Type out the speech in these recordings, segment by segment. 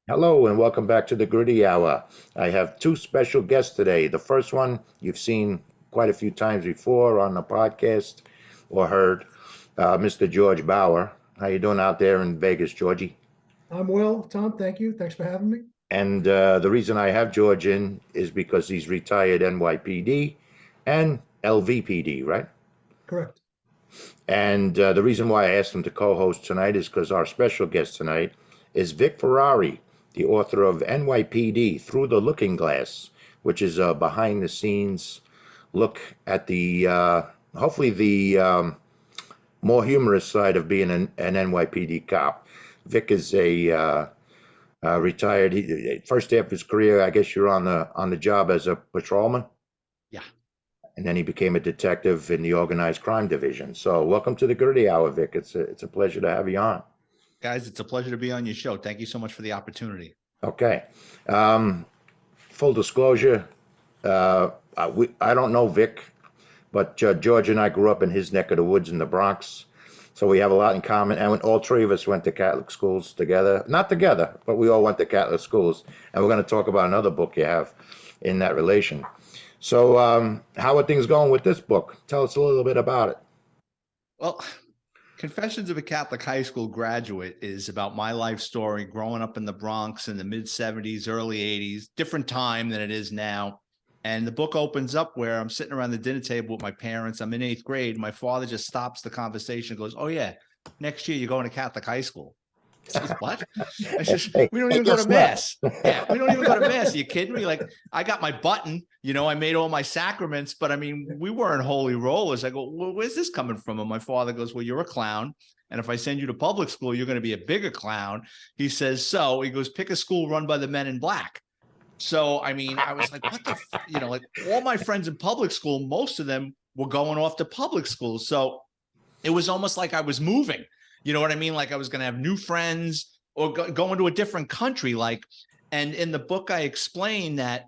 Hello and welcome back to the Gritty Hour. I have two special guests today. The first one you've seen quite a few times before on the podcast or heard, Mr. George Bauer. How you doing out there in Vegas, Georgie? I'm well, Tom. Thank you. Thanks for having me. And the reason I have George in is because he's retired NYPD and LVPD, right? Correct. And the reason why I asked him to co-host tonight is because our special guest tonight is Vic Ferrari, the author of NYPD Through the Looking Glass, which is a behind-the-scenes look at the hopefully the more humorous side of being an NYPD cop. Vic is a retired. First day of his career, I guess you're on the job as a patrolman. Yeah. And then he became a detective in the organized crime division. So welcome to the Gritty Hour, Vic. It's a pleasure to have you on. Guys, it's a pleasure to be on your show. Thank you so much for the opportunity. Okay. Full disclosure, I don't know Vic, but George and I grew up in his neck of the woods in the Bronx. So we have a lot in common. And all three of us went to Catholic schools together. Not together, but we all went to Catholic schools. And we're going to talk about another book you have in that relation. So how are things going with this book? Tell us a little bit about it. Well, Confessions of a Catholic High School Graduate is about my life story growing up in the Bronx in the mid-'70s, early '80s, different time than it is now. And the book opens up where I'm sitting around the dinner table with my parents. I'm in 8th grade. My father just stops the conversation and goes, "Oh, yeah, next year you're going to Catholic high school." I says, "What?" I says, "We don't even go to mass." Yeah, we don't even go to mass. Are you kidding me? Like, I got my button, I made all my sacraments, but I mean, we weren't holy rollers. I go, "Well, where's this coming from?" And my father goes, "Well, you're a clown. And if I send you to public school, you're going to be a bigger clown." He says, "So," he goes, "pick a school run by the men in black." So, I mean, I was like, what the, like all my friends in public school, most of them were going off to public school. So it was almost like I was moving, you know what I mean? Like I was going to have new friends or going to a different country. And in the book, I explained that,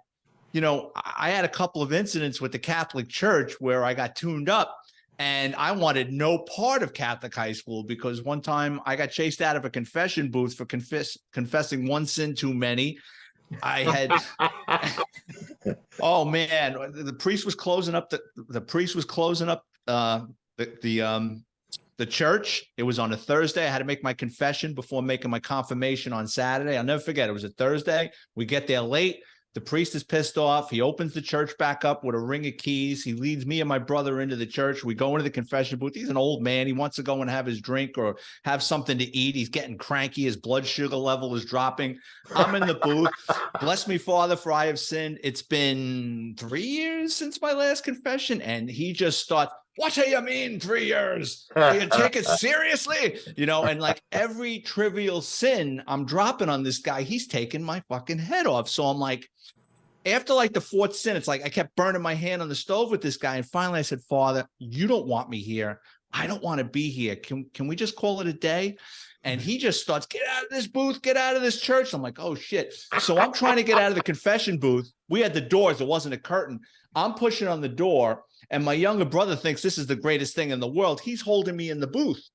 I had a couple of incidents with the Catholic Church where I got tuned up and I wanted no part of Catholic high school because one time I got chased out of a confession booth for confessing one sin too many. I had, oh man, the priest was closing up the church. It was on a Thursday. I had to make my confession before making my confirmation on Saturday. I'll never forget. It was a Thursday. We get there late. The priest is pissed off. He opens the church back up with a ring of keys. He leads me and my brother into the church. We go into the confession booth. He's an old man. He wants to go and have his drink or have something to eat. He's getting cranky. His blood sugar level is dropping. I'm in the booth. "Bless me, Father, for I have sinned." It's been 3 years since my last confession. And he just starts, "What do you mean 3 years? Do you take it seriously?" And like every trivial sin I'm dropping on this guy, he's taking my fucking head off. So I'm like, after like the 4th sin, it's like I kept burning my hand on the stove with this guy. And finally I said, "Father, you don't want me here. I don't want to be here. Can we just call it a day?" And he just starts, "Get out of this booth, get out of this church." I'm like, oh shit. So I'm trying to get out of the confession booth. We had the doors. It wasn't a curtain. I'm pushing on the door. And my younger brother thinks this is the greatest thing in the world. He's holding me in the booth.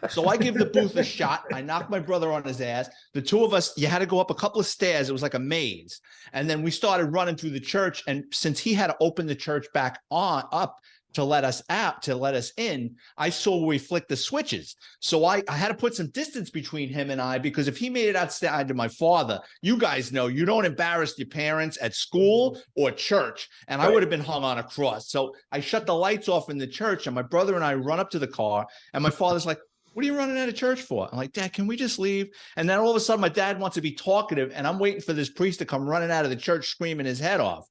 So I give the booth a shot. I knock my brother on his ass. The two of us, you had to go up a couple of stairs. It was like a maze. And then we started running through the church. And since he had to open the church back up to let us out, to let us in, I saw where we flicked the switches. So I had to put some distance between him and I, because if he made it outside to my father, you guys know you don't embarrass your parents at school or church. And I would have been hung on a cross. So I shut the lights off in the church and my brother and I run up to the car and my father's like, "What are you running out of church for?" I'm like, "Dad, can we just leave?" And then all of a sudden my dad wants to be talkative and I'm waiting for this priest to come running out of the church screaming his head off.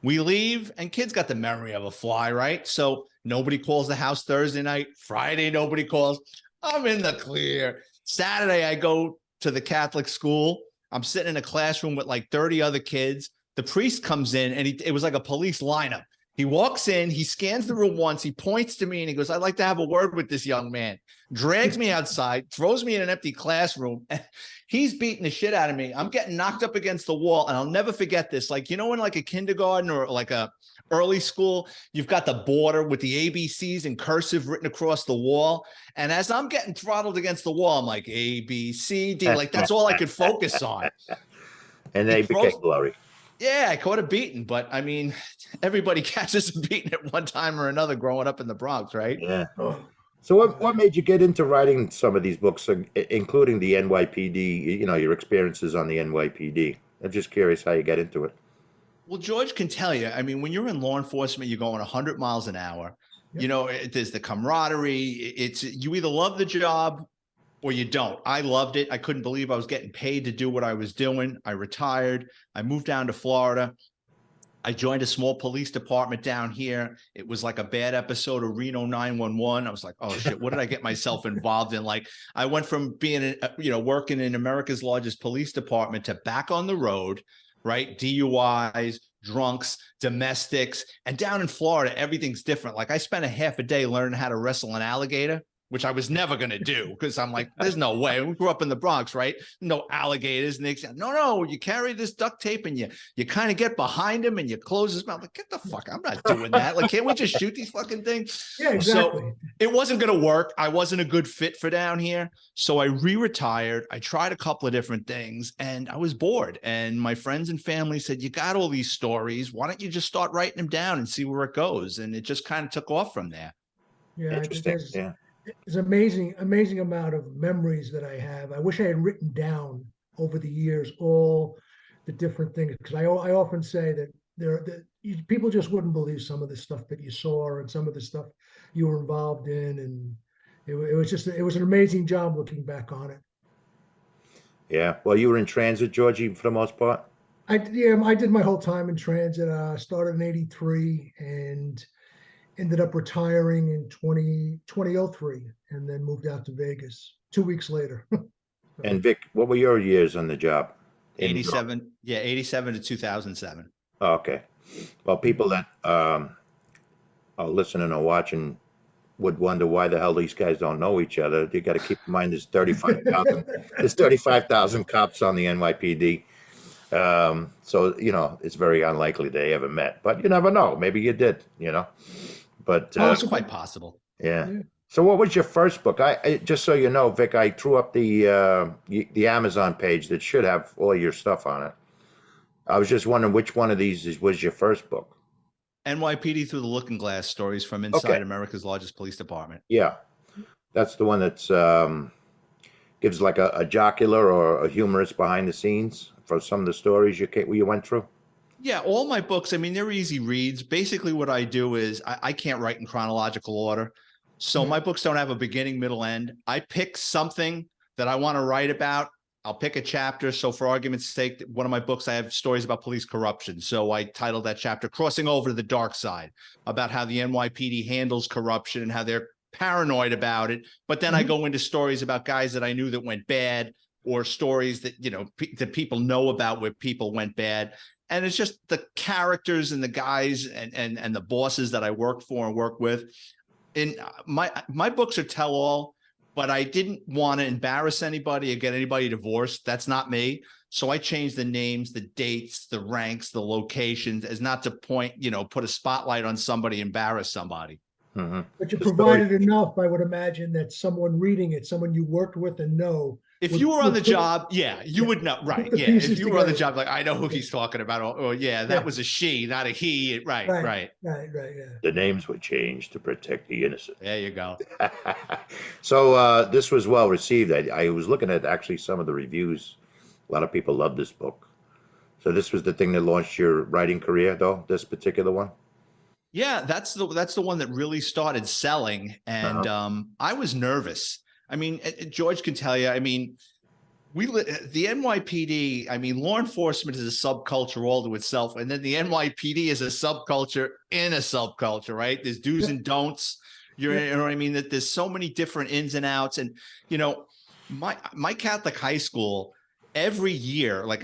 We leave, and kids got the memory of a fly, right? So nobody calls the house Thursday night. Friday, nobody calls. I'm in the clear. Saturday, I go to the Catholic school. I'm sitting in a classroom with like 30 other kids. The priest comes in, and it was like a police lineup. He walks in, he scans the room once, he points to me and he goes, I'd like to have a word with this young man. Drags me outside, throws me in an empty classroom. He's beating the shit out of me. I'm getting knocked up against the wall. And I'll never forget this. Like, you know, in like a kindergarten or like a early school, you've got the border with the ABCs in cursive written across the wall. And as I'm getting throttled against the wall, I'm like, A, B, C, D. Like, that's all I could focus on. And they became blurry. Yeah, I caught a beating, but I mean, everybody catches a beating at one time or another growing up in the Bronx, right? Yeah. Oh, So what made you get into writing some of these books, including the NYPD, you know, your experiences on the NYPD? I'm just curious how you get into it. Well, George can tell you, I mean, when you're in law enforcement, you're going 100 miles an hour. Yep. You know, there's the camaraderie. It's you either love the job or you don't. I loved it. I couldn't believe I was getting paid to do what I was doing. I retired. I moved down to Florida. I joined a small police department down here. It was like a bad episode of Reno 911. I was like, oh shit, what did I get myself involved in? Like, I went from being, working in America's largest police department to back on the road, right? DUIs, drunks, domestics, and down in Florida, everything's different. Like, I spent a half a day learning how to wrestle an alligator, which I was never going to do because I'm like, there's no way. We grew up in the Bronx, right? No alligators. And they said, no, you carry this duct tape and you kind of get behind him and you close his mouth. Like, get the fuck, I'm not doing that. Like, can't we just shoot these fucking things? yeah, exactly. So it wasn't going to work. I wasn't a good fit for down here. So I re-retired. I tried a couple of different things and I was bored. And my friends and family said, you got all these stories. Why don't you just start writing them down and see where it goes? And it just kind of took off from there. Yeah, Interesting. Yeah. it's amazing amount of memories that I have. I wish I had written down over the years all the different things, because I often say that people just wouldn't believe some of the stuff that you saw and some of the stuff you were involved in, and it was an amazing job looking back on it. Yeah. Well, you were in transit, Georgie, for the most part. I did my whole time in transit. Started in '83 and ended up retiring in 2003 and then moved out to Vegas 2 weeks later. And Vic, what were your years on the job? 87. Yeah. 87 to 2007. Oh, okay. Well, people that are listening or watching would wonder why the hell these guys don't know each other. You got to keep in mind there's 35,000 cops on the NYPD. So, you know, it's very unlikely they ever met, but you never know. Maybe you did, you know, but It's quite possible. yeah. So what was your first book? I just so you know, Vic, I threw up the Amazon page that should have all your stuff on it. I was just wondering which one of these was your first book. NYPD Through the Looking Glass, stories from inside Okay. America's largest police department. Yeah, that's the one that's gives like a jocular or a humorous behind the scenes for some of the stories you went through. Yeah, all my books, I mean, they're easy reads. Basically, what I do is I can't write in chronological order. So my books don't have a beginning, middle, end. I pick something that I want to write about. I'll pick a chapter. So for argument's sake, one of my books, I have stories about police corruption. So I titled that chapter Crossing Over to the Dark Side, about how the NYPD handles corruption and how they're paranoid about it. But then I go into stories about guys that I knew that went bad, or stories that, you know, that people know about where people went bad. And it's just the characters and the guys and the bosses that I worked for and work with. And my books are tell all, but I didn't want to embarrass anybody or get anybody divorced. That's not me. So I changed the names, the dates, the ranks, the locations, as not to put a spotlight on somebody, embarrass somebody. Mm-hmm. But you provided enough, I would imagine, that someone reading it, someone you worked with and know. If you were on the job, you would know, right? the Yeah, pieces if you were on the together. job, like, I know who he's talking about. Or that was a she, not a he. Right. Right, yeah. The names were changed to protect the innocent. There you go. So this was well received. I was looking at actually some of the reviews. A lot of people loved this book. So this was the thing that launched your writing career, though, this particular one? Yeah, that's the one that really started selling. And I was nervous. I mean, George can tell you, I mean, the NYPD, I mean, law enforcement is a subculture all to itself. And then the NYPD is a subculture in a subculture, right? There's do's and don'ts. You know what I mean? That there's so many different ins and outs. And, you know, my Catholic high school, every year, like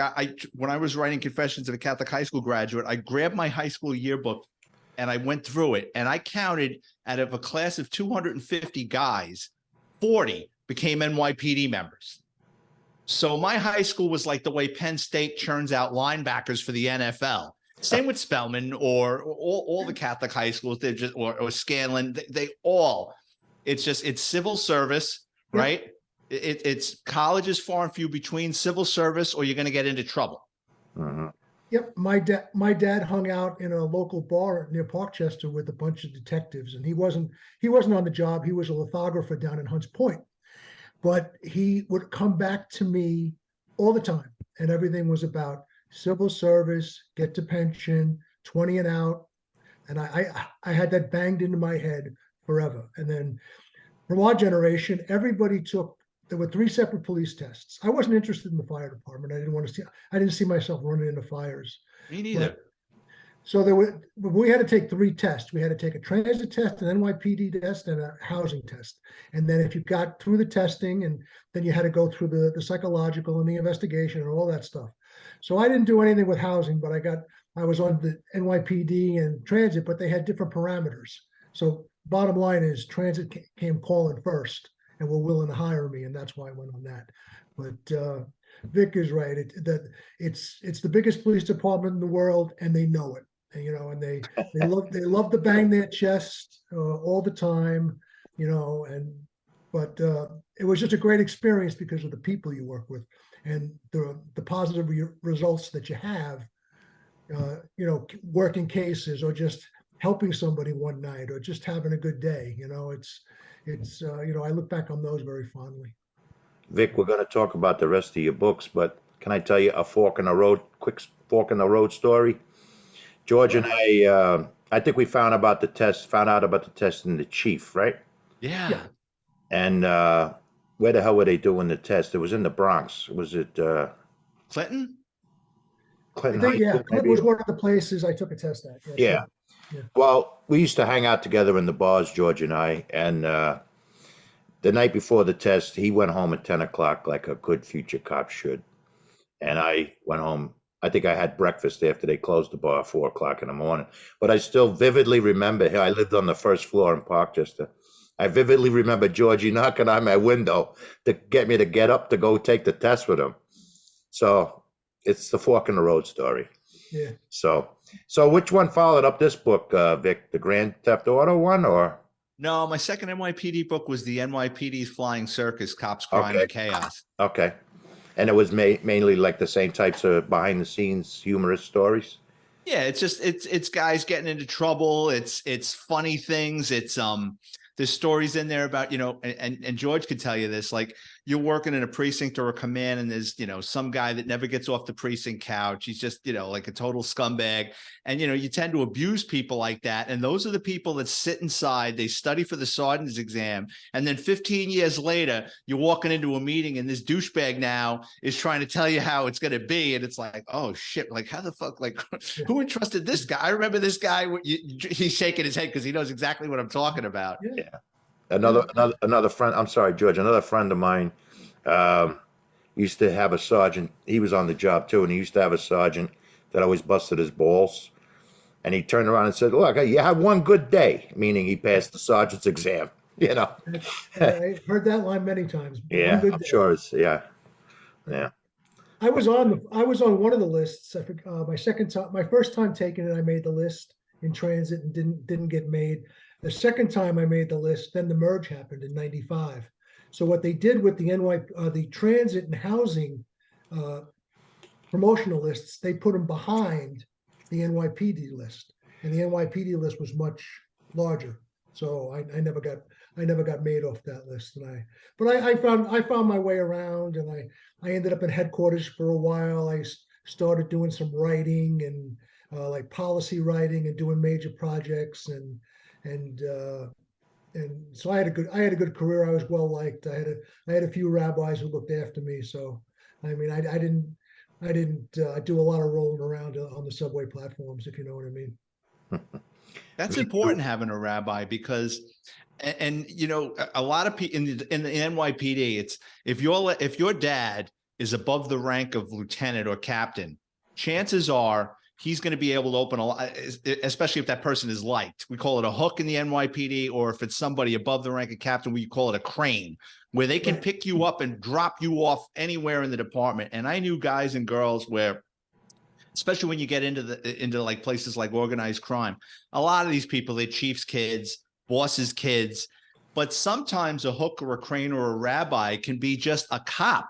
when I was writing Confessions of a Catholic High School Graduate, I grabbed my high school yearbook and I went through it, and I counted out of a class of 250 guys, 40 became NYPD members. So my high school was like the way Penn State churns out linebackers for the NFL. Same with Spelman or all the Catholic high schools. They're just or Scanlon. They all. It's civil service, right? It's colleges far and few between, civil service, or you're going to get into trouble. Mm-hmm. Yep, my dad hung out in a local bar near Parkchester with a bunch of detectives, and he wasn't on the job. He was a lithographer down in Hunts Point, but he would come back to me all the time, and everything was about civil service, get to pension, 20 and out, and I had that banged into my head forever. And then from our generation, everybody took. There were 3 separate police tests. I wasn't interested in the fire department. I didn't see myself running into fires. Me neither. But, so we had to take 3 tests. We had to take a transit test, an NYPD test, and a housing test. And then if you got through the testing, and then you had to go through the psychological and the investigation and all that stuff. So I didn't do anything with housing, but I was on the NYPD and transit, but they had different parameters. So bottom line is transit came calling first, and were willing to hire me, and that's why I went on that. But Vic is right. It's the biggest police department in the world, and they know it. And, and they love to bang their chest all the time, But it was just a great experience because of the people you work with and the positive results that you have. Working cases or just helping somebody one night or just having a good day. I look back on those very fondly. Vic, we're going to talk about the rest of your books, but can I tell you a quick fork in the road story? George and I think we found out about the test in the chief, right? Yeah. And where the hell were they doing the test? It was in the Bronx. Was it Clinton? Clinton I think, High School? Clinton was one of the places I took a test at. Yeah. Sure. Yeah. Well, we used to hang out together in the bars, George and I, and the night before the test, he went home at 10 o'clock like a good future cop should. And I went home. I think I had breakfast after they closed the bar at 4 o'clock in the morning. But I still vividly remember, I lived on the first floor in Parkchester. I vividly remember Georgie knocking on my window to get me to get up to go take the test with him. So it's the fork in the road story. Yeah. So which one followed up this book, Vic? The Grand Theft Auto one, or? No, my second NYPD book was the NYPD's Flying Circus: Cops, Crime, and Chaos. Okay. And it was mainly like the same types of behind the scenes humorous stories? Yeah, it's guys getting into trouble. It's funny things. There's stories in there about, and George could tell you this, like you're working in a precinct or a command and there's, some guy that never gets off the precinct couch. He's just, like a total scumbag. And, you tend to abuse people like that. And those are the people that sit inside, they study for the sergeant's exam. And then 15 years later, you're walking into a meeting and this douchebag now is trying to tell you how it's going to be. And it's like, oh shit, like how the fuck, like who entrusted this guy? I remember this guy, he's shaking his head because he knows exactly what I'm talking about. Yeah. Another friend. I'm sorry, George. Another friend of mine used to have a sergeant. He was on the job too, and he used to have a sergeant that always busted his balls. And he turned around and said, "Look, you had one good day," meaning he passed the sergeant's exam. I heard that line many times. Yeah, I'm sure it's yeah. I was on one of the lists. I think my first time taking it, I made the list in transit and didn't get made. The second time I made the list, then the merge happened in '95. So what they did with the transit and housing promotional lists, they put them behind the NYPD list, and the NYPD list was much larger. So I never got made off that list. But I found my way around, and I ended up in headquarters for a while. I started doing some writing and like policy writing and doing major projects and so I had a good career. I was well liked. I had a few rabbis who looked after me. So I mean, I didn't do a lot of rolling around on the subway platforms, if you know what I mean. That's important, having a rabbi, because and a lot of people in the NYPD, it's if your dad is above the rank of lieutenant or captain, chances are he's going to be able to open a lot, especially if that person is liked. We call it a hook in the NYPD, or if it's somebody above the rank of captain, we call it a crane, where they can pick you up and drop you off anywhere in the department. And I knew guys and girls where, especially when you get into like places like organized crime, a lot of these people, they're chiefs' kids, bosses' kids, but sometimes a hook or a crane or a rabbi can be just a cop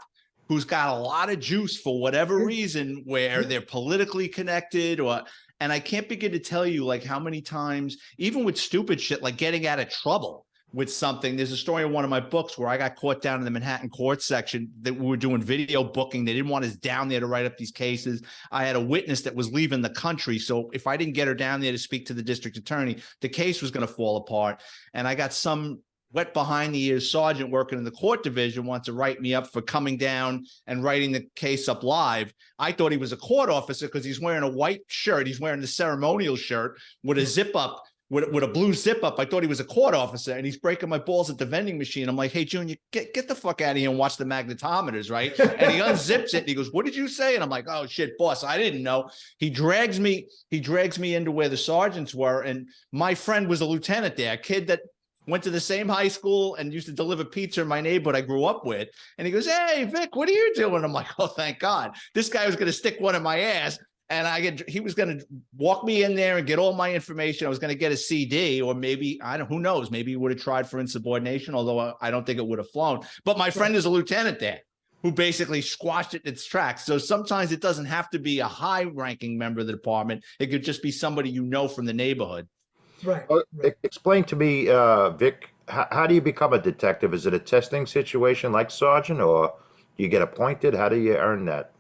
who's got a lot of juice for whatever reason, where they're politically connected, and I can't begin to tell you like how many times, even with stupid shit, like getting out of trouble with something. There's a story in one of my books where I got caught down in the Manhattan court section that we were doing video booking. They didn't want us down there to write up these cases. I had a witness that was leaving the country. So if I didn't get her down there to speak to the district attorney, the case was going to fall apart. And I got some wet behind the ears sergeant working in the court division wants to write me up for coming down and writing the case up live. I thought he was a court officer because he's wearing a white shirt. He's wearing the ceremonial shirt with a zip up, with a blue zip up. I thought he was a court officer, and he's breaking my balls at the vending machine. I'm like, hey, Junior, get the fuck out of here and watch the magnetometers, right? And he unzips it and he goes, what did you say? And I'm like, oh shit, boss, I didn't know. He drags me into where the sergeants were. And my friend was a lieutenant there, a kid that went to the same high school and used to deliver pizza in my neighborhood I grew up with. And he goes, hey, Vic, what are you doing? I'm like, oh, thank God. This guy was going to stick one in my ass. And he was going to walk me in there and get all my information. I was going to get a CD, or maybe, who knows, maybe he would have tried for insubordination, although I don't think it would have flown. But my friend is a lieutenant there who basically squashed it in its tracks. So sometimes it doesn't have to be a high-ranking member of the department. It could just be somebody you know from the neighborhood. Right. Explain to me, Vic, how do you become a detective? Is it a testing situation like sergeant, or do you get appointed? How do you earn that?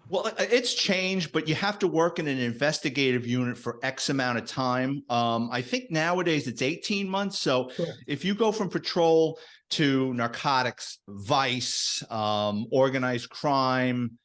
Well, it's changed, but you have to work in an investigative unit for X amount of time. I think nowadays it's 18 months. So if you go from patrol to narcotics, vice, organized crime,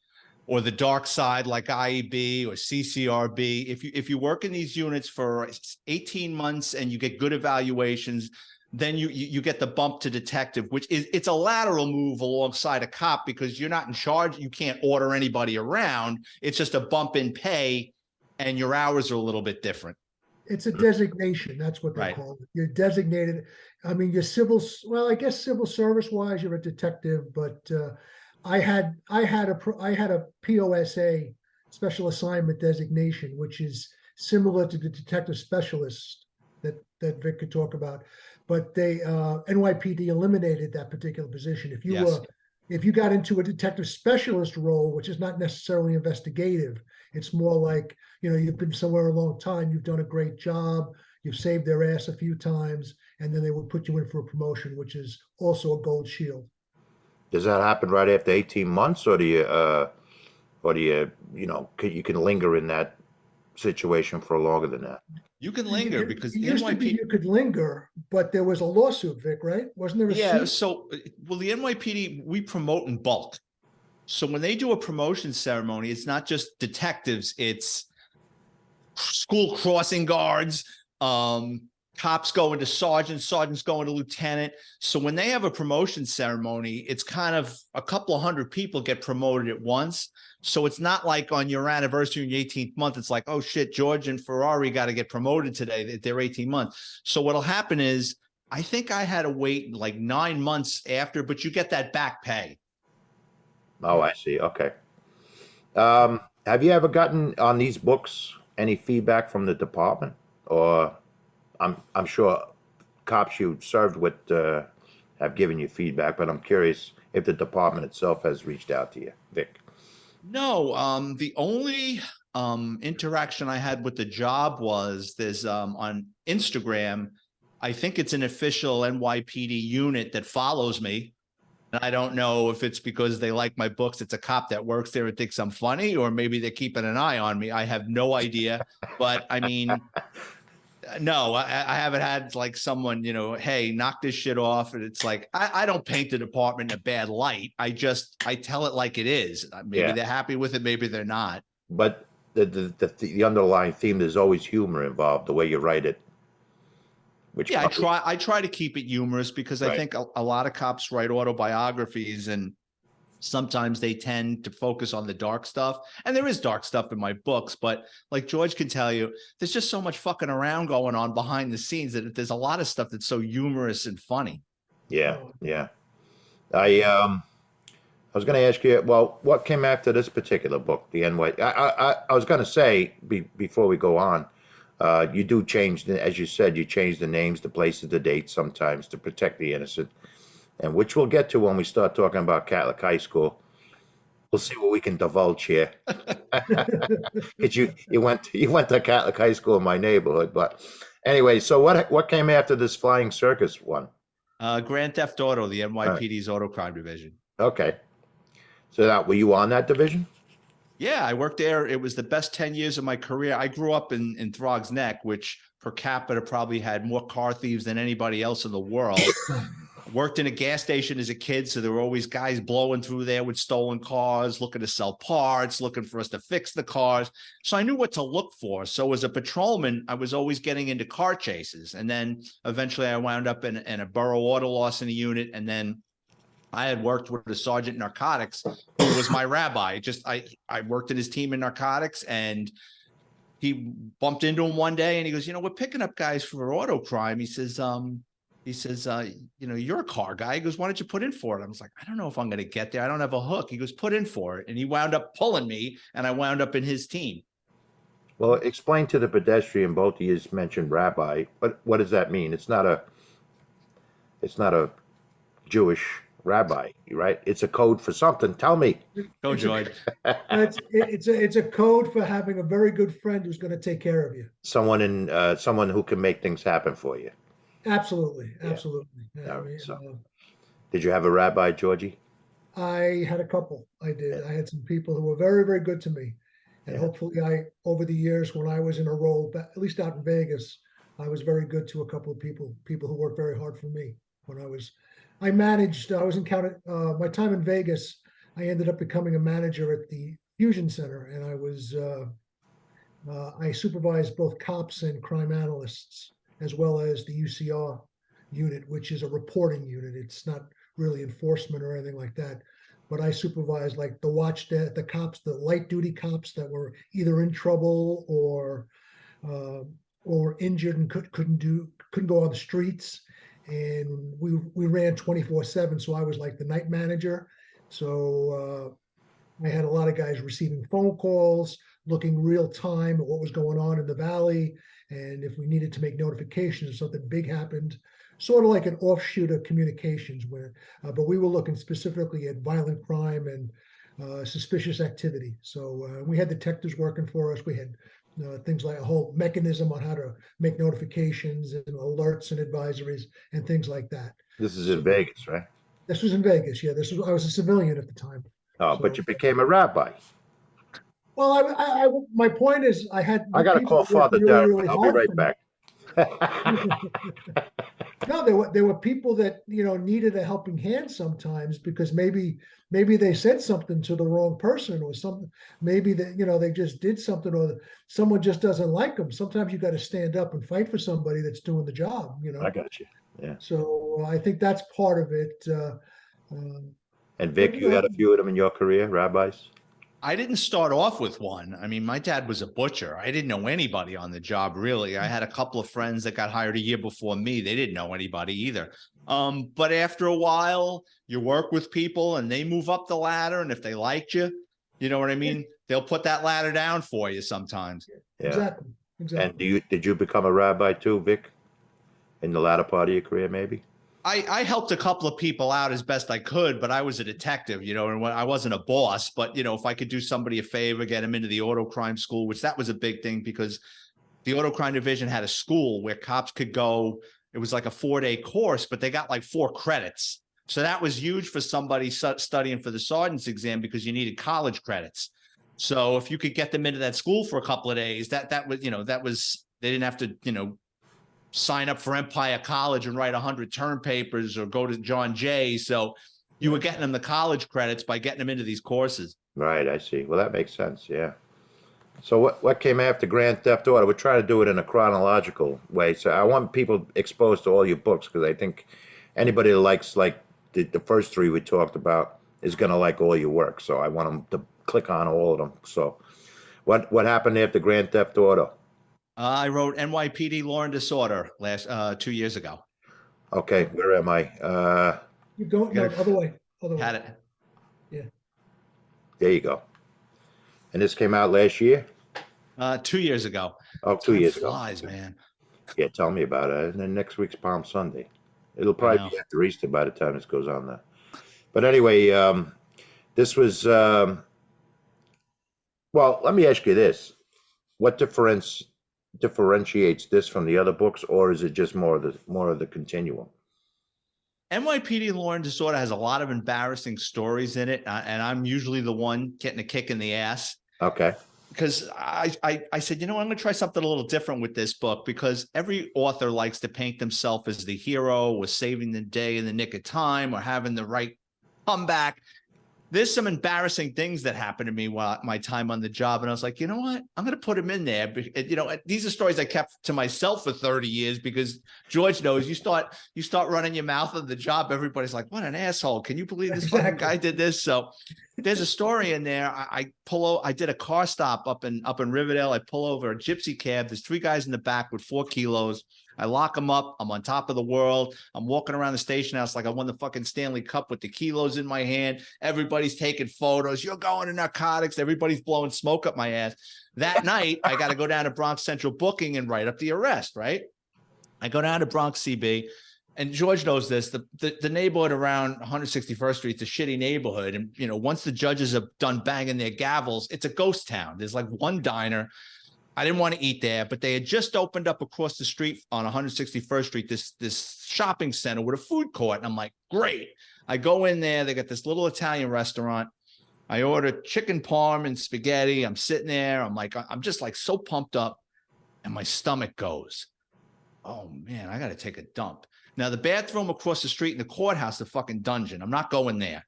or the dark side like IEB or CCRB, if you work in these units for 18 months and you get good evaluations, then you get the bump to detective, which it's a lateral move alongside a cop because you're not in charge. You can't order anybody around. It's just a bump in pay, and your hours are a little bit different. It's a designation. That's what they call it. You're designated. I mean, you're well, I guess civil service wise, you're a detective, but I had a POSA, special assignment designation, which is similar to the detective specialist that Vic could talk about. But they NYPD eliminated that particular position. If you got into a detective specialist role, which is not necessarily investigative, it's more like, you've been somewhere a long time, you've done a great job, you've saved their ass a few times, and then they would put you in for a promotion, which is also a gold shield. Does that happen right after 18 months, or do you you can linger in that situation for longer than that? You can linger because NYPD, you could linger, but there was a lawsuit, Vic, right? Wasn't there a suit? So, well, the NYPD, we promote in bulk. So when they do a promotion ceremony, it's not just detectives, it's school crossing guards, cops going to sergeants going to lieutenant. So when they have a promotion ceremony, it's kind of a couple of hundred people get promoted at once. So it's not like on your anniversary in your 18th month, it's like, oh shit, George and Ferrari got to get promoted today. They're 18 months. So what'll happen is, I think I had to wait like 9 months after, but you get that back pay. Oh, I see. Okay. Have you ever gotten on these books any feedback from the department? Or I'm sure cops you served with have given you feedback, but I'm curious if the department itself has reached out to you, Vic. No, the only interaction I had with the job was there's on Instagram, I think it's an official NYPD unit that follows me. And I don't know if it's because they like my books. It's a cop that works there and thinks I'm funny, or maybe they're keeping an eye on me. I have no idea. But I mean, no, I haven't had like someone, hey, knock this shit off. And it's like, I don't paint the department in a bad light. I tell it like it is. Maybe they're happy with it. Maybe they're not. But the underlying theme, there's always humor involved, the way you write it. I try to keep it humorous because I think a lot of cops write autobiographies, and sometimes they tend to focus on the dark stuff. And there is dark stuff in my books, but like George can tell you, there's just so much fucking around going on behind the scenes that there's a lot of stuff that's so humorous and funny. Yeah, yeah. I was going to ask you, well, what came after this particular book, the NY? I was going to say before we go on, you do change, as you said, you change the names, the places, the dates sometimes to protect the innocent, and which we'll get to when we start talking about Catholic High School. We'll see what we can divulge here. Because you went to Catholic High School in my neighborhood, but anyway, so what came after this flying circus one? Grand Theft Auto, the All right. NYPD's auto crime division. Okay. So that were you on that division? Yeah, I worked there. It was the best 10 years of my career. I grew up in Throgs Neck, which per capita probably had more car thieves than anybody else in the world. Worked in a gas station as a kid, so there were always guys blowing through there with stolen cars, looking to sell parts, looking for us to fix the cars. So I knew what to look for. So as a patrolman, I was always getting into car chases. And then eventually I wound up in a borough auto loss in a unit, and then I had worked with a sergeant in narcotics who was my rabbi. I worked in his team in narcotics, and he bumped into him one day and he goes, we're picking up guys for auto crime. He says, you're a car guy. He goes, why don't you put in for it? I was like, I don't know if I'm going to get there. I don't have a hook. He goes, put in for it. And he wound up pulling me, and I wound up in his team. Well, explain to the pedestrian, both of you mentioned rabbi, but what does that mean? It's not a Jewish rabbi, right? It's a code for something. Tell me. Go, George. It's a code for having a very good friend who's going to take care of you. Someone who can make things happen for you. Absolutely. Yeah. Absolutely. All right, so did you have a rabbi, Georgie? I had a couple. I did. I had some people who were very, very good to me. And hopefully over the years, when I was in a role, at least out in Vegas, I was very good to a couple of people who worked very hard for me. I was encountered my time in Vegas. I ended up becoming a manager at the Fusion Center, and I supervised both cops and crime analysts, as well as the UCR unit, which is a reporting unit. It's not really enforcement or anything like that. But I supervised like the cops, the light duty cops that were either in trouble or injured and couldn't go on the streets. And we ran 24/7. So I was like the night manager. So I had a lot of guys receiving phone calls, looking real time at what was going on in the valley. And if we needed to make notifications if something big happened, sort of like an offshoot of communications but we were looking specifically at violent crime and suspicious activity. So we had detectives working for us. We had things like a whole mechanism on how to make notifications and alerts and advisories and things like that. This is in Vegas, right? This was in Vegas. Yeah, I was a civilian at the time. Oh, but you became a rabbi. Well, my point is, I got to call Father Derek, but I'll be right back. No, there were people that needed a helping hand sometimes, because maybe they said something to the wrong person, or something. Maybe that they just did something, or someone just doesn't like them. Sometimes you got to stand up and fight for somebody that's doing the job. I got you. Yeah. So I think that's part of it. And Vic, you had a few of them in your career, rabbis? I didn't start off with one. I mean, my dad was a butcher. I didn't know anybody on the job, really. I had a couple of friends that got hired a year before me. They didn't know anybody either. But after a while, you work with people and they move up the ladder. And if they liked you, you know what I mean? They'll put that ladder down for you sometimes. Yeah. Exactly. And did you become a rabbi too, Vic? In the latter part of your career, maybe? I helped a couple of people out as best I could, but I was a detective, and I wasn't a boss. But, if I could do somebody a favor, get them into the auto crime school, which that was a big thing, because the auto crime division had a school where cops could go. It was like a 4-day course, but they got like 4 credits. So that was huge for somebody studying for the sergeant's exam, because you needed college credits. So if you could get them into that school for a couple of days, that was they didn't have to, sign up for Empire College and write 100 term papers or go to John Jay. So you were getting them the college credits by getting them into these courses. Right, I see. Well, that makes sense, yeah. So what came after Grand Theft Auto? We're trying to do it in a chronological way. So I want people exposed to all your books, because I think anybody that likes, like the first 3 we talked about, is going to like all your work. So I want them to click on all of them. So what happened after Grand Theft Auto? I wrote NYPD Law and Disorder last 2 years ago. Okay, where am I? You don't know, other way, other Had way. it. Yeah. There you go. And this came out last year? 2 years ago. Oh, two Time years ago. flies, man. Yeah, tell me about it. And then next week's Palm Sunday. It'll I know. probably be after Easter by the time this goes on there. But anyway, this was well, let me ask you this. What differentiates this from the other books, or is it just more of the continuum? NYPD Law and Disorder has a lot of embarrassing stories in it, and I'm usually the one getting a kick in the ass. Okay. Because I said, I'm going to try something a little different with this book, because every author likes to paint themselves as the hero, or saving the day in the nick of time, or having the right comeback. There's some embarrassing things that happened to me while my time on the job. And I was like, you know what? I'm going to put them in there. These are stories I kept to myself for 30 years because George knows you start running your mouth on the job. Everybody's like, what an asshole. Can you believe this fucking guy did this? So there's a story in there. I did a car stop up in Riverdale. I pull over a gypsy cab. There's 3 guys in the back with 4 kilos. I lock them up. I'm on top of the world. I'm walking around the station house like I won the fucking Stanley Cup with the kilos in my hand. Everybody's taking photos. You're going to narcotics. Everybody's blowing smoke up my ass. That night, I got to go down to Bronx Central Booking and write up the arrest, right? I go down to Bronx CB, and George knows this. The neighborhood around 161st Street is a shitty neighborhood. And, once the judges have done banging their gavels, it's a ghost town. There's like one diner. I didn't want to eat there, but they had just opened up across the street on 161st Street, this shopping center with a food court. And I'm like, great. I go in there. They got this little Italian restaurant. I order chicken parm and spaghetti. I'm sitting there. I'm just like so pumped up, and my stomach goes, oh man, I got to take a dump. Now the bathroom across the street in the courthouse, the fucking dungeon. I'm not going there.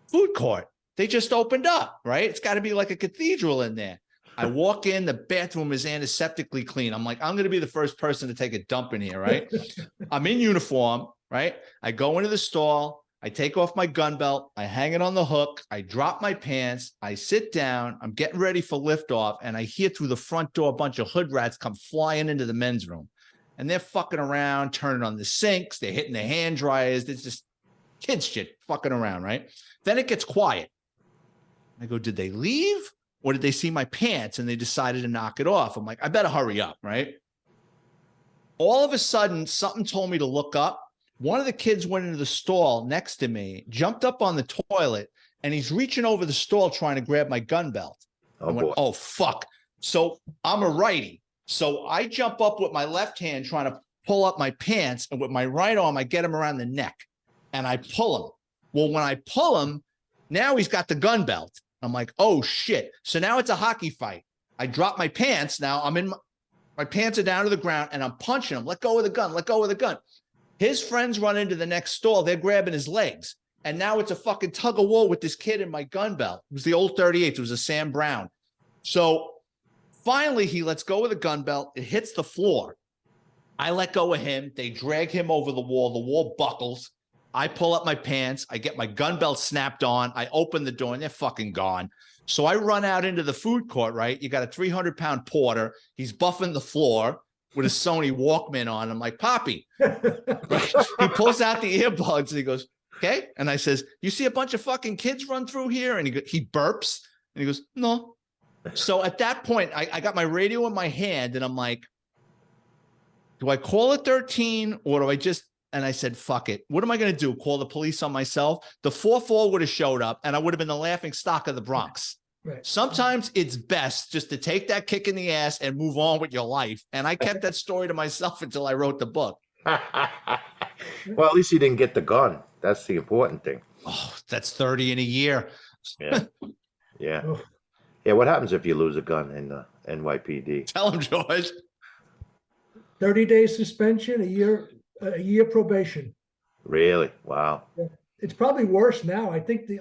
Food court. They just opened up, right? It's got to be like a cathedral in there. I walk in, the bathroom is antiseptically clean. I'm like, I'm going to be the first person to take a dump in here, right? I'm in uniform, right? I go into the stall. I take off my gun belt. I hang it on the hook. I drop my pants. I sit down. I'm getting ready for liftoff. And I hear through the front door, a bunch of hood rats come flying into the men's room. And they're fucking around, turning on the sinks. They're hitting the hand dryers. It's just kids shit fucking around, right? Then it gets quiet. I go, did they leave? Or did they see my pants and they decided to knock it off? I'm like, I better hurry up, right? All of a sudden, something told me to look up. One of the kids went into the stall next to me, jumped up on the toilet, and he's reaching over the stall trying to grab my gun belt. I went, oh, fuck. So I'm a righty. So I jump up with my left hand trying to pull up my pants, and with my right arm, I get him around the neck, and I pull him. Well, when I pull him, now he's got the gun belt. I'm like, oh, shit. So now it's a hockey fight. I drop my pants. Now I'm in my pants are down to the ground, and I'm punching him. Let go of the gun. Let go of the gun. His friends run into the next stall. They're grabbing his legs. And now it's a fucking tug of war with this kid in my gun belt. It was the old 38. It was a Sam Brown. So finally, he lets go of the gun belt. It hits the floor. I let go of him. They drag him over the wall. The wall buckles. I pull up my pants. I get my gun belt snapped on. I open the door, and they're fucking gone. So I run out into the food court, right? You got a 300-pound porter. He's buffing the floor with a Sony Walkman on. I'm like, Poppy. Right? He pulls out the earbuds, and he goes, okay. And I says, you see a bunch of fucking kids run through here? And he burps, and he goes, no. So at that point, I got my radio in my hand, and I'm like, do I call it 13, or do I just... And I said, fuck it. What am I going to do? Call the police on myself? The 4-4 would have showed up, and I would have been the laughing stock of the Bronx. Right. Sometimes it's best just to take that kick in the ass and move on with your life. And I kept that story to myself until I wrote the book. Well, at least you didn't get the gun. That's the important thing. Oh, that's 30 in a year. Yeah. Yeah. Oh. Yeah. What happens if you lose a gun in the NYPD? Tell him, George. 30 days suspension, a year probation. Really? Wow. It's probably worse now. I think the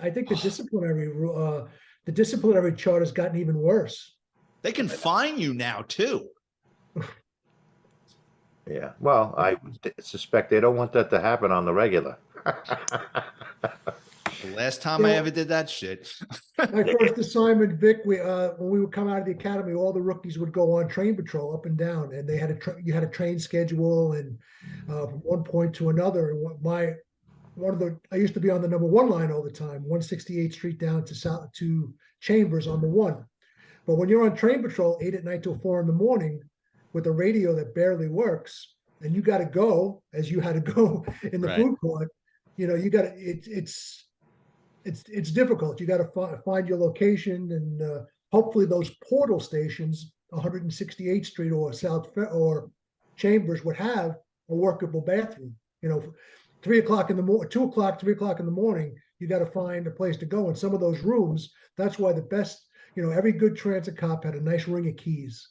disciplinary chart has gotten even worse. They can fine you now, too. Yeah. Well, I suspect they don't want that to happen on the regular. The last time I ever did that shit. My first assignment, Vic, when we would come out of the academy, all the rookies would go on train patrol up and down, and they had you had a train schedule, and from one point to another. And I used to be on the #1 line all the time, 168th Street down to Chambers on the 1. But when you're on train patrol 8 at night till 4 in the morning with a radio that barely works, and you got to go as you had to go in the food court, you got to, it's difficult. You got to find your location, and hopefully those portal stations, 168th Street or or Chambers, would have a workable bathroom. 3 o'clock in the morning, 2 o'clock, 3 o'clock in the morning, you got to find a place to go. And some of those rooms, that's why the best, every good transit cop had a nice ring of keys.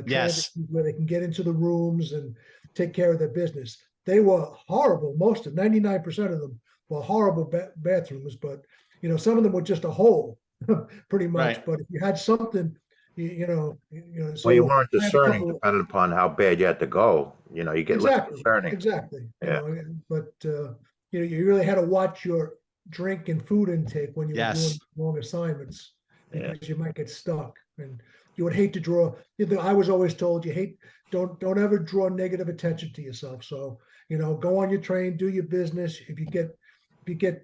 Yes. Where they can get into the rooms and take care of their business. They were horrible. 99% of them were horrible bathrooms, but some of them were just a hole, pretty much. Right. But if you had something, Well, you weren't discerning depending upon how bad you had to go. You get less discerning. Exactly. Yeah. But you really had to watch your drink and food intake when you were doing long assignments, because you might get stuck, and you would hate to draw. I was always told don't ever draw negative attention to yourself. So go on your train, do your business. If you get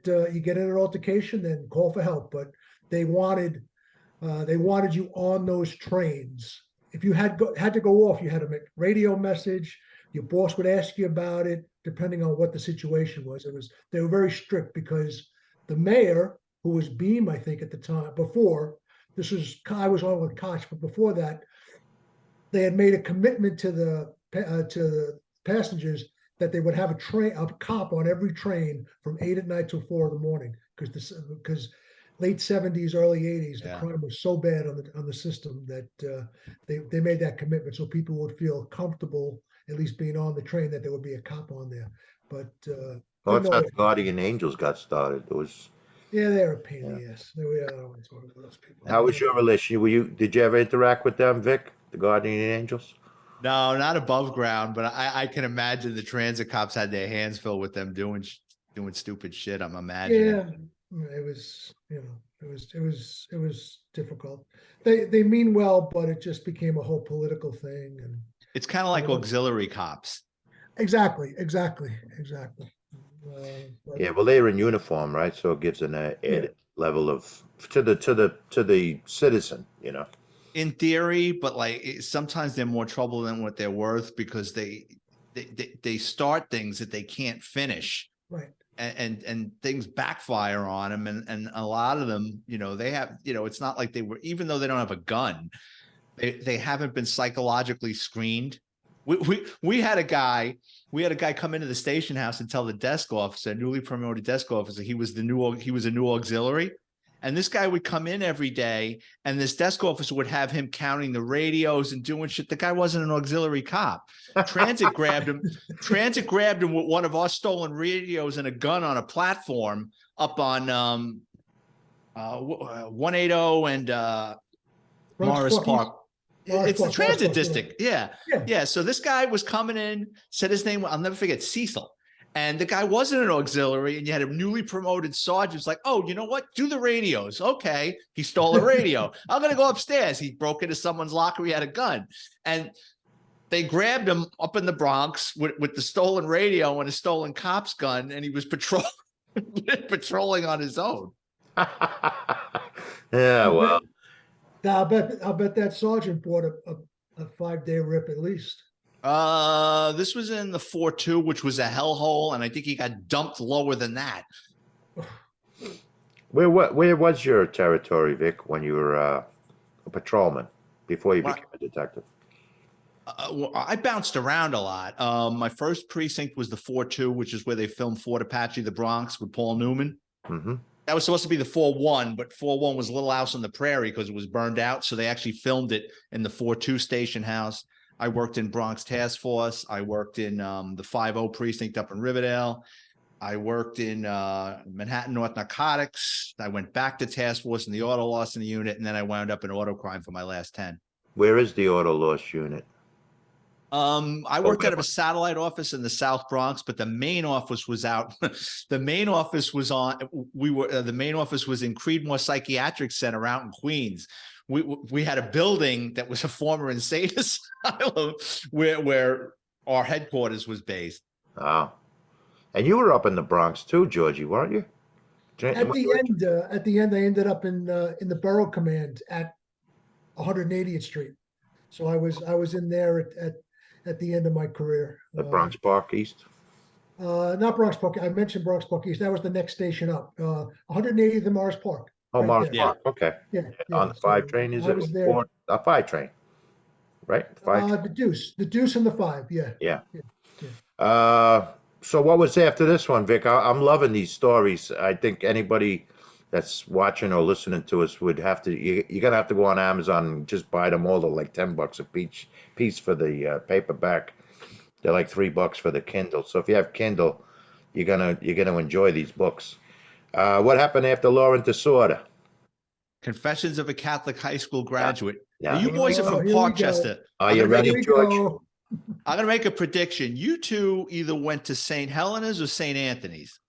in an altercation, then call for help. But they wanted you on those trains. If you had to go off, you had to make radio message. Your boss would ask you about it, depending on what the situation was. They were very strict, because the mayor, who was Beam, I think at the time, I was on with Koch, but before that, they had made a commitment to the passengers that they would have a cop on every train from 8 at night till 4 in the morning, because late 70s, early 80s, the crime was so bad on the system that they made that commitment, so people would feel comfortable at least being on the train, that there would be a cop on there. But that's how the Guardian Angels got started. It was they're a pain in the ass. I don't want to talk about those people. How was your relation? Did you ever interact with them, Vic, the Guardian Angels? No, not above ground, but I can imagine the transit cops had their hands filled with them doing stupid shit. I'm imagining. Yeah, it was it was difficult. They mean well, but it just became a whole political thing, and it's kind of like auxiliary cops. Exactly. Well, they're in uniform, right? So it gives an added level of to the citizen, In theory, but sometimes they're more trouble than what they're worth, because they start things that they can't finish, right? And things backfire on them, and a lot of them, they have, it's not like they were, even though they don't have a gun, they haven't been psychologically screened. We had a guy come into the station house and tell the desk officer, newly promoted desk officer, he was a new auxiliary. And this guy would come in every day, and this desk officer would have him counting the radios and doing shit. The guy wasn't an auxiliary cop. Transit grabbed him with one of our stolen radios and a gun on a platform up on 180 and Morris Park. It's the transit district. Yeah. So this guy was coming in, said his name, I'll never forget, Cecil. And the guy wasn't an auxiliary, and you had a newly promoted sergeant. It's like, oh, you know what? Do the radios. Okay. He stole a radio. I'm going to go upstairs. He broke into someone's locker. He had a gun. And they grabbed him up in the Bronx with the stolen radio and a stolen cop's gun, and he was patrolling on his own. Yeah, well. I'll bet that sergeant bought a 5-day rip at least. This was in the 4-2, which was a hellhole, and I think he got dumped lower than that. Where was your territory, Vic, when you were a patrolman before you became a detective? I bounced around a lot. My first precinct was the 4-2, which is where they filmed Fort Apache, the Bronx, with Paul Newman. Mm-hmm. That was supposed to be the 4-1, but 4-1 was Little House on the Prairie because it was burned out. So they actually filmed it in the 4-2 station house. I worked in Bronx Task Force. I worked in the 5-0 precinct up in Riverdale. I worked in Manhattan North Narcotics. I went back to Task Force in the auto loss in the unit, and then I wound up in auto crime for my last 10. Where is the auto loss unit? I worked out of a satellite office in the South Bronx, but the main office was out. The main office was the main office was in Creedmoor Psychiatric Center out in Queens. We had a building that was a former insane asylum where our headquarters was based. Oh, and you were up in the Bronx too, Georgie, weren't you? At the end, I ended up in the Borough Command at 180th Street. So I was in there at the end of my career. The Bronx Park East. Not Bronx Park. I mentioned Bronx Park East. That was the next station up. 180th and Morris Park. Oh, right Morris there. Park. Okay. Yeah, On the 5 so train, is I it? was there. A 5 train, right? 5. The Deuce and the 5. Yeah. Yeah. Yeah. So what was after this one, Vic? I'm loving these stories. I think anybody that's watching or listening to us would have to. You're gonna have to go on Amazon and just buy them all. They're like $10 a piece for the paperback. They're like $3 for the Kindle. So if you have Kindle, you're gonna enjoy these books. What happened after Law and Disorder? Confessions of a Catholic High School Graduate. Yeah. Now, you boys are from Here we go. Parkchester. Are you ready, Here we George? go. I'm going to make a prediction. You two either went to St. Helena's or St. Anthony's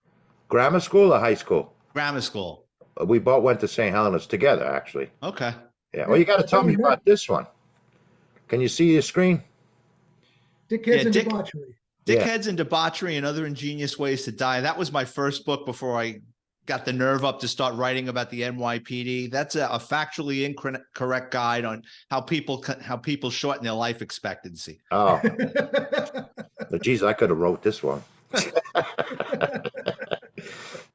Grammar school or high school? grammar school. We both went to St. Helena's together, actually. Okay. Yeah. Well, you got to tell me we met. about this one. Can you see your screen? Dickheads and Dick- Debauchery. Yeah. Dickheads and Debauchery and Other Ingenious Ways to Die. That was my first book before I got the nerve up to start writing about the NYPD. That's a factually incorrect guide on how people shorten their life expectancy. Oh, geez, I could have wrote this one.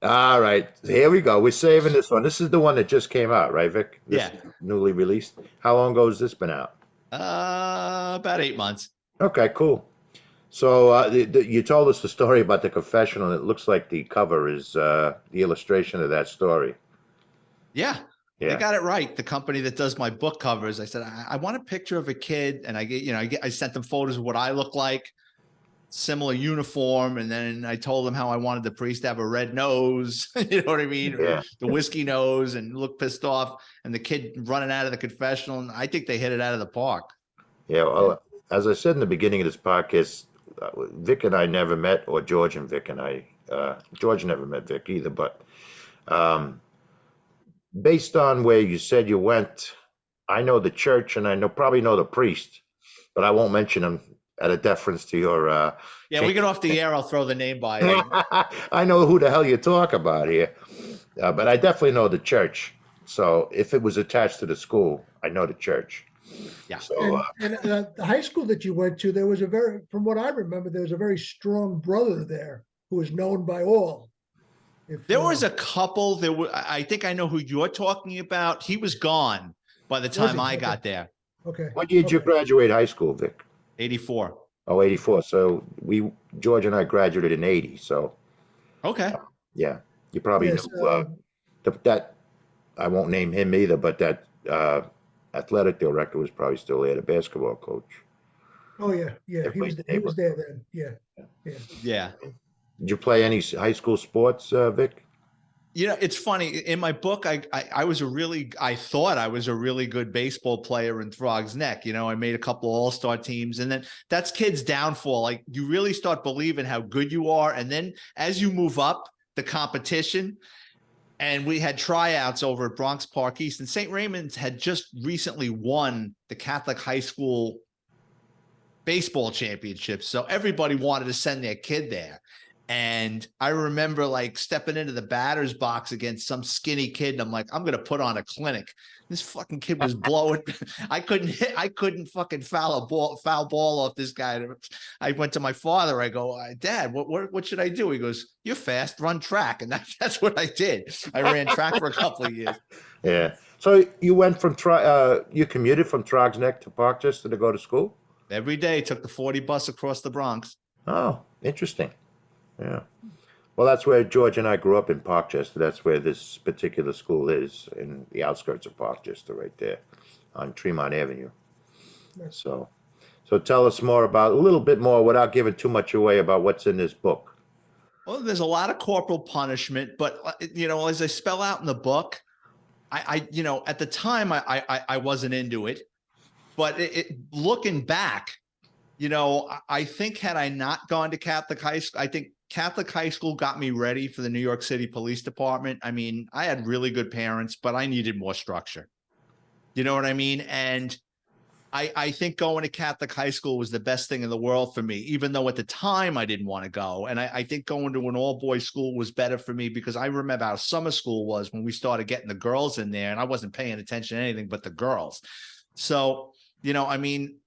All right, here we go. We're saving this one. This is the one that just came out, right, Vic? This is newly released. How long ago has this been out? About 8 months. Okay, cool. So you told us the story about the confessional, and it looks like the cover is the illustration of that story. Yeah. Yeah. They got it right. The company that does my book covers. I said, I want a picture of a kid, and I sent them photos of what I look like, similar uniform, and then I told them how I wanted the priest to have a red nose, you know what I mean? Yeah. The whiskey nose, and look pissed off, and the kid running out of the confessional, and I think they hit it out of the park. Yeah, well, as I said in the beginning of this podcast, Vic and I never met, or George and Vic and I. George never met Vic either, but based on where you said you went, I know the church and I probably know the priest, but I won't mention him out of deference to your. Yeah, we get off the air. I'll throw the name by you. I know who the hell you talk about here, but I definitely know the church. So if it was attached to the school, I know the church. Yeah. So, And the high school that you went to, from what I remember, there was a very strong brother there who was known by all. There was a couple. I think I know who you're talking about. He was gone by the time I got there. Okay. when did you graduate high school, Vic? 84. Oh, 84. So George and I graduated in 80. So Okay. yeah, you probably Yes, knew that. I won't name him either, but that athletic director was probably still there, the basketball coach. Oh yeah, yeah. He was there then. Yeah. Did you play any high school sports, Vic? You know, it's funny. In my book, I thought I was a really good baseball player in Throg's Neck. You know, I made a couple of all-star teams, and then that's kids' downfall. Like, you really start believing how good you are, and then as you move up the competition, and we had tryouts over at Bronx Park East, and St. Raymond's had just recently won the Catholic high school baseball championship, so everybody wanted to send their kid there. And I remember like stepping into the batter's box against some skinny kid, and I'm like, I'm gonna put on a clinic. This fucking kid was blowing. I couldn't fucking foul ball off this guy. I went to my father. I go, Dad, what should I do? He goes, you're fast, run track. And that's what I did. I ran track for a couple of years. Yeah. So you went from you commuted from Throg's Neck to Parkchester to go to school? Every day, took the 40 bus across the Bronx. Oh, interesting. Yeah. Well, that's where George and I grew up, in Parkchester. That's where this particular school is, in the outskirts of Parkchester, right there on Tremont Avenue. So tell us a little bit more, without giving too much away, about what's in this book. Well, there's a lot of corporal punishment, but you know, as I spell out in the book, I you know, at the time I wasn't into it, but looking back, I think had I not gone to Catholic high school, I think Catholic high school got me ready for the New York City Police Department. I mean, I had really good parents, but I needed more structure. You know what I mean? And I think going to Catholic high school was the best thing in the world for me, even though at the time I didn't want to go. And I think going to an all-boys school was better for me because I remember how summer school was when we started getting the girls in there, and I wasn't paying attention to anything but the girls. So, I mean,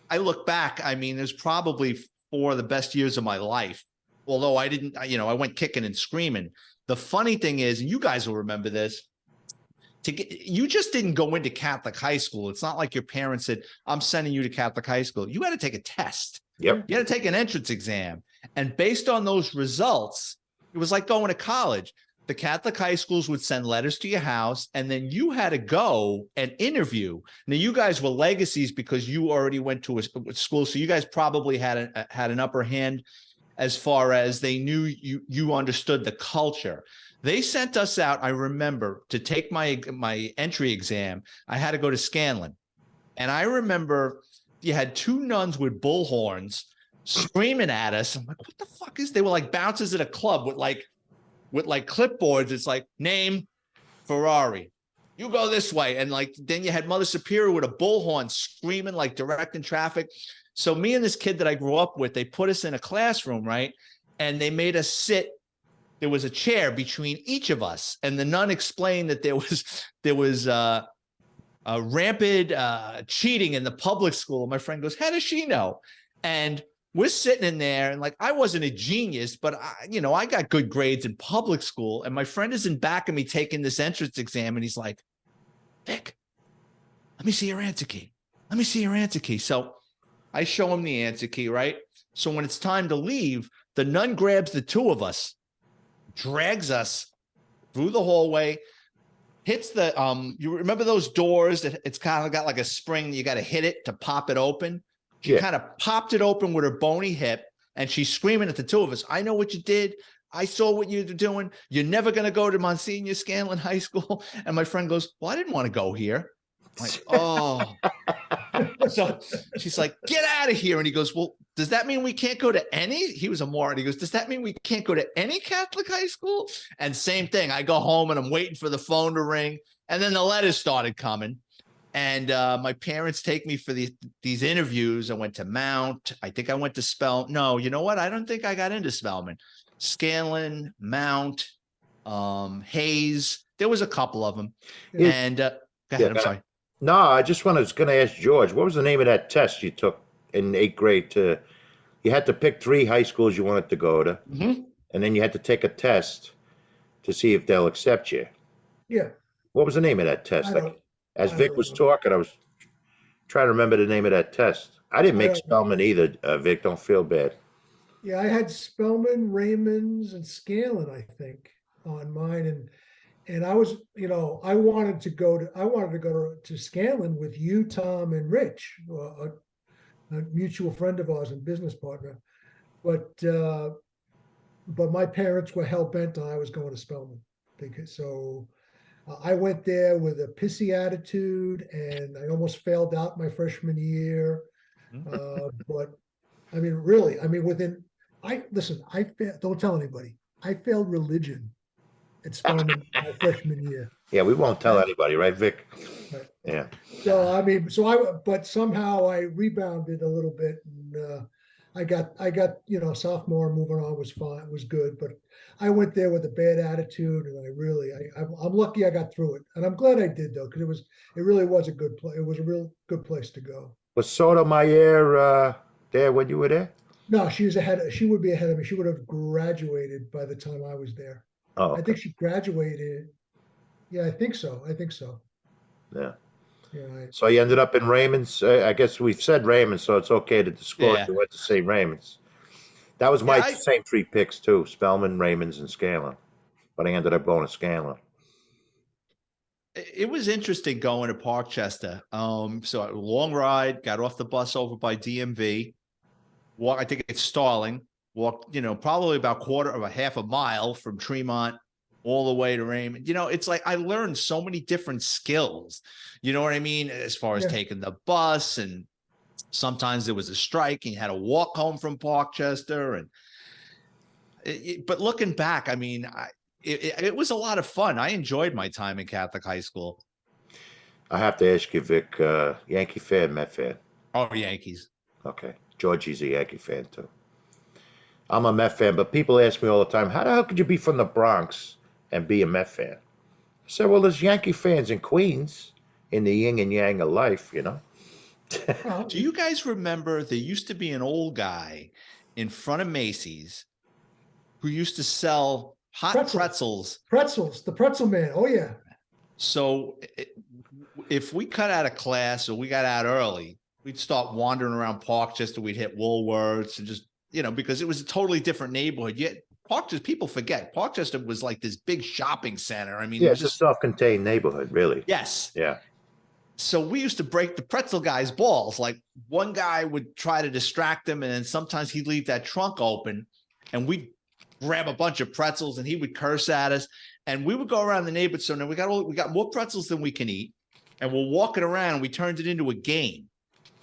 I look back, I mean, there's probably 4 of the best years of my life. Although I didn't, I went kicking and screaming. The funny thing is, and you guys will remember this, you just didn't go into Catholic high school. It's not like your parents said, I'm sending you to Catholic high school. You had to take a test. Yep. You had to take an entrance exam. And based on those results, it was like going to college. The Catholic high schools would send letters to your house, and then you had to go and interview. Now, you guys were legacies because you already went to a school, so you guys probably had an upper hand as far as they knew you understood the culture. They sent us out, I remember, to take my entry exam. I had to go to Scanlon. And I remember you had 2 nuns with bullhorns screaming at us. I'm like, what the fuck is? They were like bouncers at a club with clipboards. It's like, name Ferrari. You go this way. And then you had Mother Superior with a bullhorn screaming, like directing traffic. So me and this kid that I grew up with, they put us in a classroom, right? And they made us sit. There was a chair between each of us, and the nun explained that there was rampant cheating in the public school. My friend goes, "How does she know?" And we're sitting in there, and I wasn't a genius, but I got good grades in public school. And my friend is in back of me taking this entrance exam, and he's like, "Vic, let me see your answer key. Let me see your answer key." So I show him the answer key, right? So when it's time to leave, the nun grabs the 2 of us, drags us through the hallway, hits the you remember those doors that it's kind of got like a spring, you got to hit it to pop it open. She kind of popped it open with her bony hip, and she's screaming at the 2 of us, "I know what you did. I saw what you were doing. You're never going to go to Monsignor Scanlon High School." And my friend goes, "Well, I didn't want to go here." I'm like, oh. So she's like, "Get out of here." And he goes, "Well, does that mean we can't go to any?" He was a moron. He goes, "Does that mean we can't go to any Catholic high school?" And same thing. I go home and I'm waiting for the phone to ring. And then the letters started coming. And my parents take me for these interviews. I went to Mount. I think I went to No, you know what? I don't think I got into Spelman. Scanlon, Mount, Hayes. There was a couple of them. And go ahead. I'm sorry. No, I just was going to ask George, what was the name of that test you took in 8th grade? You had to pick 3 high schools you wanted to go to, and then you had to take a test to see if they'll accept you. Yeah. What was the name of that test? As Vic was talking, I was trying to remember the name of that test. I didn't make Spelman either, Vic. Don't feel bad. Yeah, I had Spelman, Raymond's, and Scanlon, I think, on mine, and I was, I wanted to go to Scanlon with you, Tom, and Rich, a mutual friend of ours and business partner, but my parents were hell bent on I was going to Spelman so I went there with a pissy attitude, and I almost failed out my freshman year. But I mean, really, don't tell anybody. I failed religion at Spelman my freshman year. Yeah, we won't tell anybody, right, Vic? Right. Yeah. So but somehow I rebounded a little bit, and I got sophomore moving on was fine, was good, but I went there with a bad attitude, and I'm lucky I got through it, and I'm glad I did though, because it really was a good play. It was a real good place to go. Was Sotomayor there when you were there? No, she would be ahead of me. She would have graduated by the time I was there. Oh, okay. I think she graduated. Yeah, I think so. Yeah. Yeah. So you ended up in Raymond's. I guess we've said Raymond's, so it's okay to disclose you went to St. Raymond's. That was my same 3 picks too: Spelman, Raymond's, and Scanlon. But I ended up going to Scanlon. It was interesting going to Parkchester. So a long ride, got off the bus over by DMV. I think it's Starling. Walked, probably about half a mile from Tremont all the way to Raymond. It's like I learned so many different skills. You know what I mean? As far as taking the bus, and Sometimes there was a strike and you had to walk home from Parkchester. And but looking back, I mean, it was a lot of fun. I enjoyed my time in Catholic high school. I have to ask you, Vic, Yankee fan, Met fan? Oh, Yankees. Okay. Georgie's a Yankee fan too. I'm a Met fan, but people ask me all the time, how the hell could you be from the Bronx and be a Met fan? I said, well, there's Yankee fans in Queens, in the yin and yang of life, you know? Well, Do you guys remember there used to be an old guy in front of Macy's who used to sell hot pretzels? The pretzel man. Oh yeah. So if we cut out of class or we got out early, we'd start wandering around Parkchester. We'd hit Woolworths and just, because it was a totally different neighborhood. Yet Parkchester, people forget, Parkchester was like this big shopping center. I mean, Yeah, it was it's a just self-contained neighborhood, really. yes. Yeah. So we used to break the pretzel guy's balls. Like one guy would try to distract him, and then sometimes he'd leave that trunk open, and we'd grab a bunch of pretzels, and he would curse at us. And we would go around the neighborhood. So now we got more pretzels than we can eat, and we're walking around. And we turned it into a game.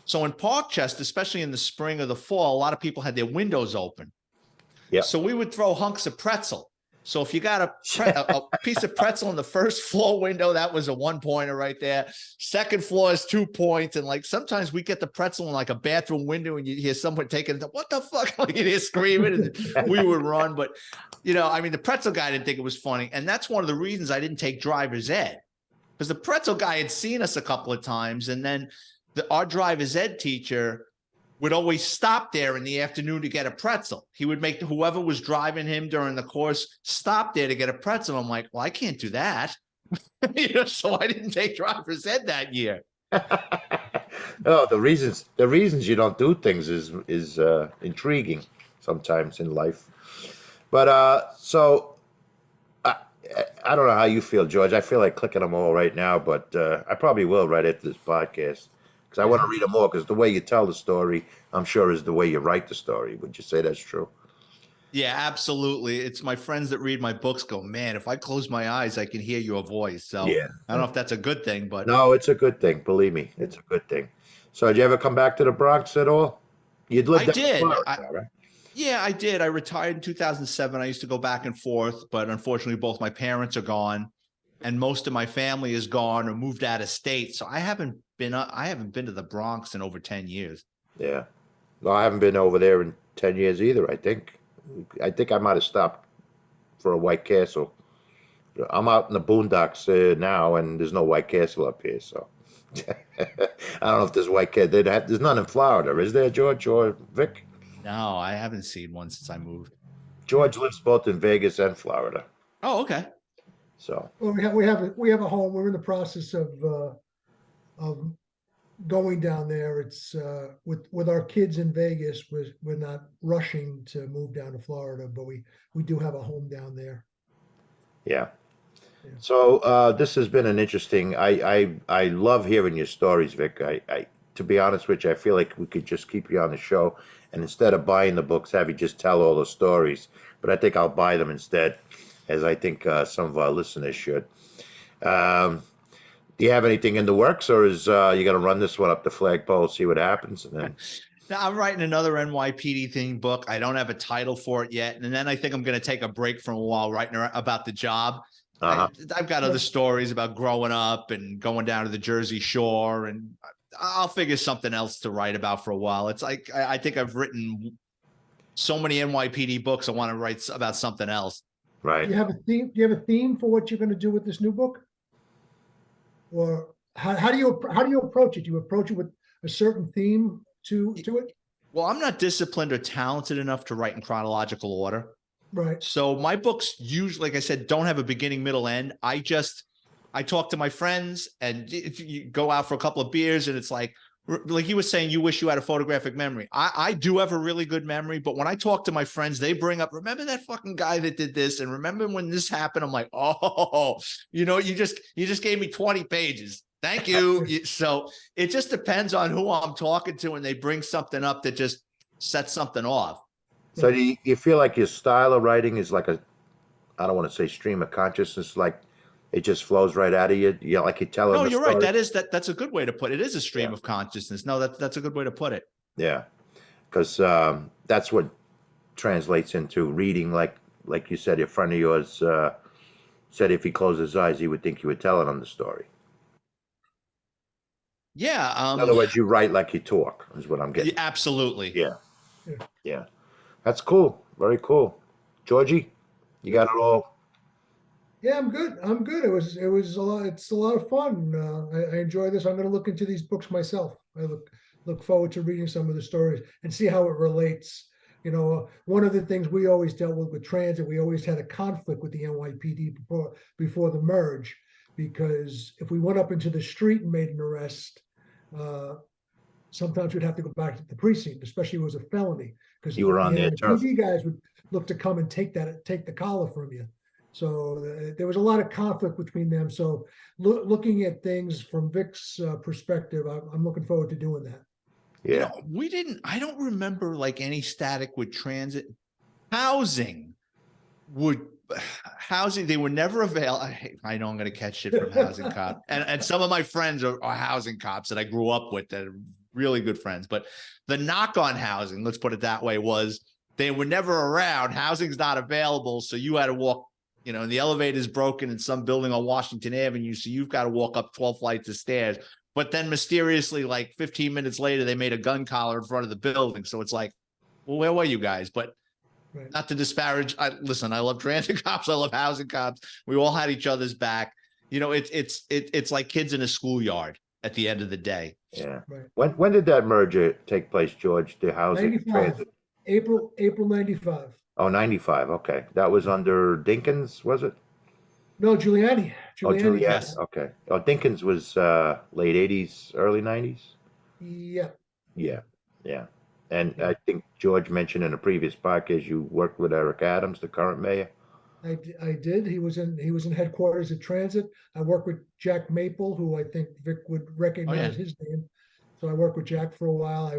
So in Parkchester, especially in the spring or the fall, a lot of people had their windows open. Yeah. So we would throw hunks of pretzel. So if you got a piece of pretzel in the first floor window, that was a 1-pointer right there. Second floor is 2 points. And like sometimes we get the pretzel in like a bathroom window and you hear someone taking it. What the fuck? Like you hear screaming and we would run. But, I mean, the pretzel guy didn't think it was funny. And that's one of the reasons I didn't take driver's ed, because the pretzel guy had seen us a couple of times. And then our driver's ed teacher would always stop there in the afternoon to get a pretzel. He would make whoever was driving him during the course stop there to get a pretzel. I'm like, well, I can't do that. So I didn't take driver's ed that year. Oh, the reasons you don't do things is intriguing sometimes in life. But so I don't know how you feel, George. I feel like clicking them all right now, but I probably will right after this podcast. Because I want to read them more, because the way you tell the story, I'm sure, is the way you write the story. Would you say that's true? Yeah, absolutely. It's my friends that read my books go, man, if I close my eyes, I can hear your voice. So Yeah. I don't know if that's a good thing, but No, it's a good thing. Believe me, it's a good thing. So did you ever come back to the Bronx at all? You'd lived I down in did. Florida, right? Yeah, I did. I retired in 2007. I used to go back and forth, but unfortunately, both my parents are gone, and most of my family is gone or moved out of state. So I haven't been to the Bronx in over 10 years. Yeah. No, I haven't been over there in 10 years either, I think. I think I might have stopped for a White Castle. I'm out in the boondocks now, and there's no White Castle up here, so I don't know if there's White Castle. There's none in Florida, is there, George or Vic? No, I haven't seen one since I moved. George lives both in Vegas and Florida. Oh, okay. So Well, we have a home. We're in the process of going down there. It's with our kids in Vegas. We're not rushing to move down to Florida, but we do have a home down there. yeah. Yeah. So this has been an interesting. I love hearing your stories, Vic. I to be honest with you, I feel like we could just keep you on the show, and instead of buying the books, have you just tell all the stories. But I think I'll buy them instead, as I think some of our listeners should. Do you have anything in the works, or is you going to run this one up the flagpole, see what happens, and then? Now I'm writing another NYPD themed book. I don't have a title for it yet, and then I think I'm going to take a break from a while writing about the job. I've got other stories about growing up and going down to the Jersey Shore, and I'll figure something else to write about for a while. It's like I think I've written so many NYPD books. I want to write about something else. Right. Do you have a theme? Do you have a theme for what you're going to do with this new book? Or how do you approach it? Do you approach it with a certain theme to it? Well, I'm not disciplined or talented enough to write in chronological order. Right. So my books usually, like I said, don't have a beginning, middle, end. I talk to my friends, and you go out for a couple of beers, and it's like you were saying, you wish you had a photographic memory. I do have a really good memory, but when I talk to my friends, they bring up, remember that fucking guy that did this, and remember when this happened? I'm like, oh, you just gave me 20 pages. Thank you. So it just depends on who I'm talking to, and they bring something up that just sets something off. So do you feel like your style of writing is like I don't want to say stream of consciousness, like It just flows right out of you. Yeah, like you're telling No, the you're right. story. That's a good way to put it. It is a stream Yeah. of consciousness. No, that's a good way to put it. Yeah, because that's what translates into reading. Like you said, a friend of yours said if he closed his eyes, he would think you were telling him the story. Yeah. In other words, you write like you talk, is what I'm getting. Absolutely. Yeah, Yeah. yeah. That's cool. Very cool. Georgie, you got it all? Yeah, I'm good. I'm good. It was a lot. It's a lot of fun. I enjoy this. I'm going to look into these books myself. I look forward to reading some of the stories and see how it relates. One of the things we always dealt with transit, we always had a conflict with the NYPD before the merge, because if we went up into the street and made an arrest, uh, sometimes we'd have to go back to the precinct, especially if it was a felony, because You were the on their turf. NYPD guys would look to come and take the collar from you. So there was a lot of conflict between them. So looking at things from Vic's perspective, I'm looking forward to doing that. Yeah. I don't remember like any static with transit. Housing they were never available. I know I'm going to catch shit from housing cops. And some of my friends are housing cops that I grew up with that are really good friends. But the knock on housing, let's put it that way, was they were never around. Housing's not available. So you had to walk, and the elevator's broken in some building on Washington Avenue. So you've got to walk up 12 flights of stairs. But then mysteriously, like 15 minutes later, they made a gun collar in front of the building. So it's like, well, where were you guys? But Right. not to disparage. Listen, I love transit cops. I love housing cops. We all had each other's back. It's like kids in a schoolyard at the end of the day. Yeah. Right. When did that merger take place, George? The housing 95, transit? April 95. Oh, 95. Okay. That was under Dinkins, was it? No, Giuliani. Oh, Giuliani did Juliet. Yes. that. Okay. Oh, Dinkins was late 80s, early 90s. Yeah. Yeah. Yeah. And Yeah. I think George mentioned in a previous podcast you worked with Eric Adams, the current mayor. I did. He was in headquarters at Transit. I worked with Jack Maple, who I think Vic would Oh, yeah. recognize his name. So I worked with Jack for a while.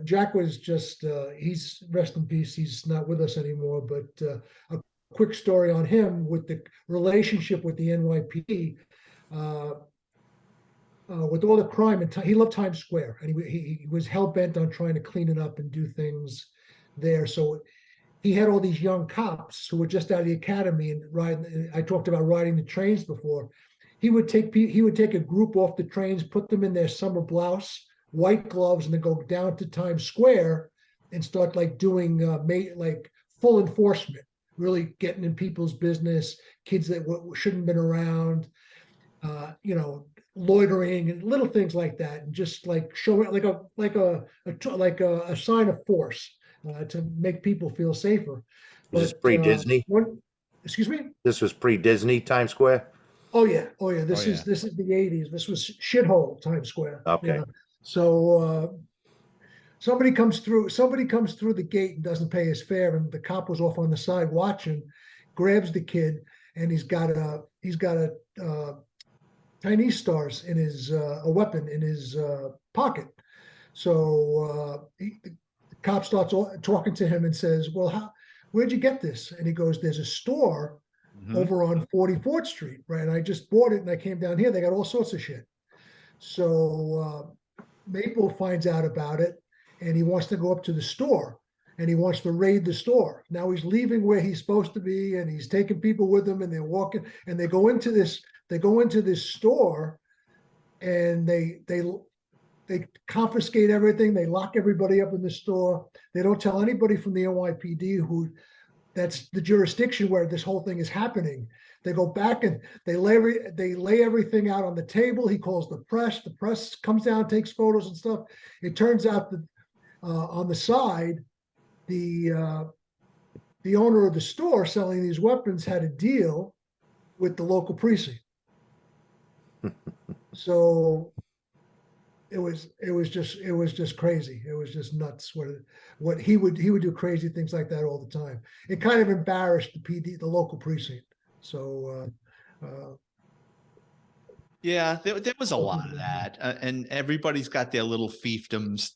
Jack was just he's rest in peace. He's not with us anymore. But a quick story on him with the relationship with the NYPD. With all the crime, and he loved Times Square, and he was hell bent on trying to clean it up and do things there. So he had all these young cops who were just out of the academy and riding. I talked about riding the trains before. He would take a group off the trains, put them in their summer blouse, white gloves, and then go down to Times Square and start like doing like full enforcement, really getting in people's business, kids that shouldn't have been around, loitering and little things like that, and just like showing like a sign of force to make people feel safer. Was this But pre-Disney? excuse me. This was pre-Disney Times Square? Oh yeah, Oh, This yeah. is the '80s. This was shithole Times Square. Okay. So somebody comes through. Somebody comes through the gate and doesn't pay his fare, and the cop was off on the side watching. Grabs the kid, and he's got a Chinese stars in his a weapon in his pocket. So the cop starts talking to him and says, "Well, where'd you get this?" And he goes, "There's a store Mhm. over on 44th Street, right? And I just bought it and I came down here. They got all sorts of shit." So Maple finds out about it and he wants to go up to the store and he wants to raid the store. Now he's leaving where he's supposed to be and he's taking people with him and they're walking and they go into this store and they confiscate everything. They lock everybody up in the store. They don't tell anybody from the NYPD who that's the jurisdiction where this whole thing is happening. They go back and they lay everything out on the table. He calls the press. The press comes down, takes photos and stuff. It turns out that on the side, the owner of the store selling these weapons had a deal with the local precinct. So it was just crazy. It was just nuts. What he would do crazy things like that all the time. It kind of embarrassed the PD, the local precinct. So Yeah, there was a lot of that, and everybody's got their little fiefdoms,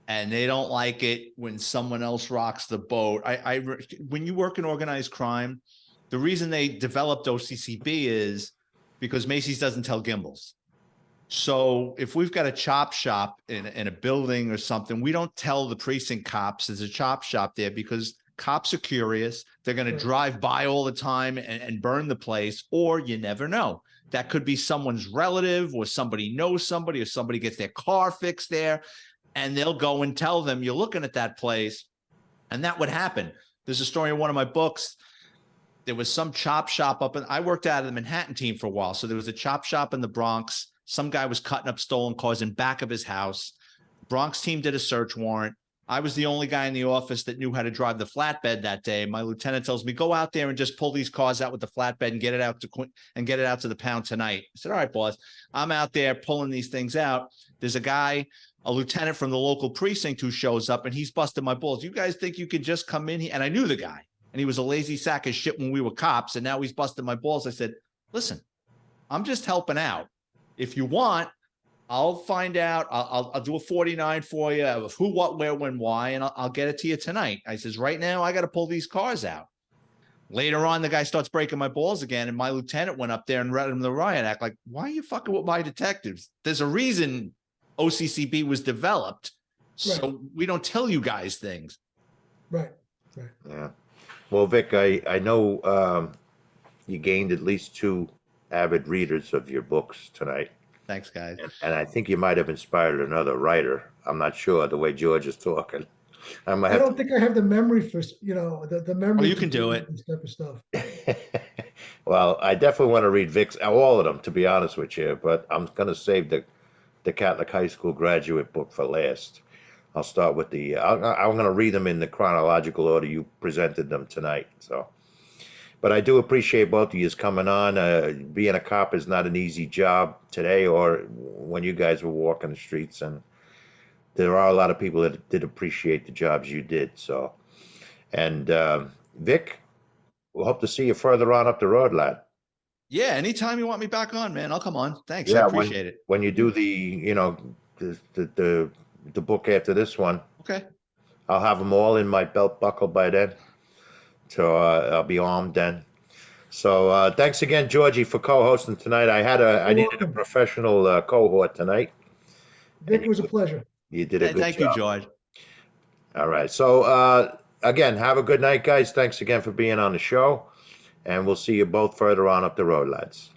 and they don't like it when someone else rocks the boat. When you work in organized crime, The reason they developed OCCB is because Macy's doesn't tell gimbals. So if we've got a chop shop in a building or something, we don't tell the precinct cops there's a chop shop there because cops are curious. They're going to Right. drive by all the time and burn the place, or you never know. That could be someone's relative, or somebody knows somebody, or somebody gets their car fixed there, and they'll go and tell them you're looking at that place. And that would happen. There's a story in one of my books. There was some chop shop I worked out of the Manhattan team for a while. So there was a chop shop in the Bronx. Some guy was cutting up stolen cars in back of his house. Bronx team did a search warrant. I was the only guy in the office that knew how to drive the flatbed that day. My lieutenant tells me, go out there and just pull these cars out with the flatbed and get it out to the pound tonight. I said, all right, boss. I'm out there pulling these things out. There's a guy, a lieutenant from the local precinct, who shows up, and he's busting my balls. You guys think you could just come in here? And I knew the guy, and he was a lazy sack of shit when we were cops, and now he's busting my balls. I said, listen, I'm just helping out. If you want, I'll find out. I'll do a 49 for you of who, what, where, when, why, and I'll get it to you tonight. I says, right now, I got to pull these cars out. Later on, the guy starts breaking my balls again, and my lieutenant went up there and read him the riot act. Like, why are you fucking with my detectives? There's a reason OCCB was developed, so we don't tell you guys things. Right. Yeah. Well, Vic, I know you gained at least 2 avid readers of your books tonight. Thanks, guys. And I think you might have inspired another writer. I'm not sure the way George is talking. I don't think I have the memory for, the memory. Oh, you can do it. This type of stuff. Well, I definitely want to read Vic's, all of them, to be honest with you, but I'm going to save the Catholic High School graduate book for last. I'll start with I'm going to read them in the chronological order you presented them tonight. So, but I do appreciate both of you coming on. Being a cop is not an easy job today or when you guys were walking the streets, and there are a lot of people that did appreciate the jobs you did. So, and Vic, we'll hope to see you further on up the road, lad. Yeah, anytime you want me back on, man, I'll come on. Thanks, I Yeah, appreciate it. when you do the book after this one, Okay. I'll have them all in my belt buckle by then, so I'll be armed then. So thanks again, Georgie, for co-hosting tonight. I needed a welcome. professional cohort tonight. Vic, it was a pleasure. You did a good Thank job. you, George. All right. So again, have a good night, guys. Thanks again for being on the show, and we'll see you both further on up the road, lads.